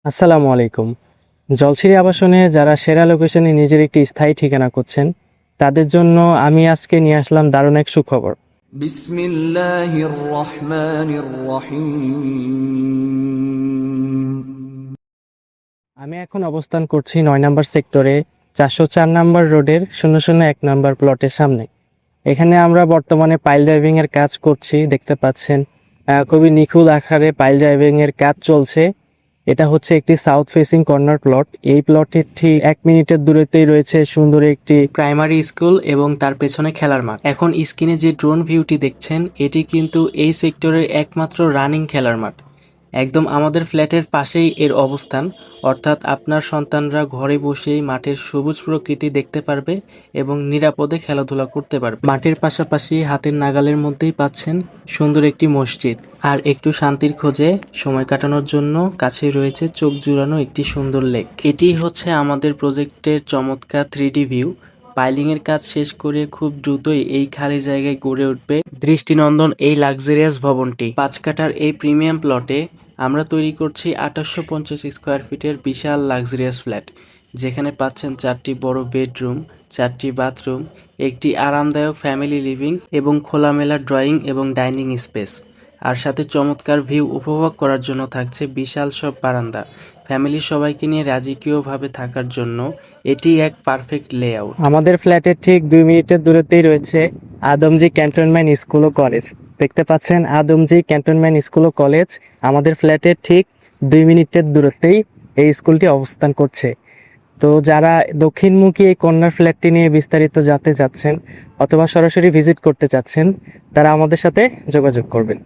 আসসালামু আলাইকুম। জলছিরি আবাসনে যারা সেরা লোকেশনে নিজের একটি স্থায়ী ঠিকানা করছেন, তাদের জন্য আমি আজকে নিয়ে আসলাম দারুণ এক সুখবর। বিসমিল্লাহির রহমানির রহিম। আমি এখন অবস্থান করছি ৯ নম্বর সেক্টরে ৪০৪ নম্বর রোডের ০০১ নম্বর প্লটের সামনে। এখানে আমরা বর্তমানে পাইল ড্রাইভিং এর কাজ করছি, দেখতে পাচ্ছেন। খুবই নিখুঁত আকারে পাইল ড্রাইভিং এর কাজ চলছে। এটা হচ্ছে একটি সাউথ ফেসিং কর্নার প্লট। এই প্লটের ঠিক ১ মিনিটের দূরত্বেই রয়েছে সুন্দর একটি প্রাইমারি স্কুল এবং তার পেছনে খেলার মাঠ। এখন স্ক্রিনে যে ড্রোন ভিউটি দেখছেন, এটি কিন্তু এই সেক্টরের একমাত্র রানিং খেলার মাঠ। একদম আমাদের ফ্ল্যাটের পাশেই এর অবস্থান, অর্থাৎ আপনার সন্তানরা ঘরে বসেই মাঠের সবুজ প্রকৃতি দেখতে পারবে এবং নিরাপদে খেলাধুলা করতে পারবে। মাঠের পাশাপাশি হাতের নাগালের মধ্যেই পাচ্ছেন সুন্দর একটি মসজিদ। আর একটু শান্তির খোঁজে সময় কাটানোর জন্য কাছেই রয়েছে চোখ জুড়ানো একটি সুন্দর লেক। এটি হচ্ছে আমাদের প্রজেক্টের চমৎকার 3D ভিউ। পাইলিং এর কাজ শেষ করে খুব দ্রুতই এই খালি জায়গায় গড়ে উঠবে দৃষ্টিনন্দন এই লাক্সারিয়াস ভবনটি। ৫ কাঠার এই প্রিমিয়াম প্লটে আমরা তৈরি করছি ২৮৫০ স্কোয়ার ফিটের বিশাল লাক্সারিয়াস ফ্ল্যাট, যেখানে পাচ্ছেন ৪টি বড় বেডরুম, 4টি বাথরুম, একটি আরামদায়ক ফ্যামিলি লিভিং এবং খোলামেলা ড্রয়িং এবং ডাইনিং স্পেস। আর সাথে চমৎকার ভিউ উপভোগ করার জন্য থাকছে বিশাল সব বারান্দা। ফ্যামিলির সবাইকে নিয়ে রাজকীয়ভাবে থাকার জন্য এটি এক পারফেক্ট লেআউট। আমাদের ফ্ল্যাটের ঠিক ২ মিনিটের দূরত্বেই রয়েছে আদমজি ক্যান্টনমেন্ট স্কুল ও কলেজ। দেখতে পাচ্ছেন আদমজি ক্যান্টনমেন্ট স্কুল ও কলেজ আমাদের ফ্ল্যাটের ঠিক ২ মিনিটের দূরত্বেই এই স্কুলটি অবস্থান করছে। তো যারা দক্ষিণমুখী এই কর্নার ফ্ল্যাটটি নিয়ে বিস্তারিত জানতে চাচ্ছেন অথবা সরাসরি ভিজিট করতে চাচ্ছেন, তারা আমাদের সাথে যোগাযোগ করবেন।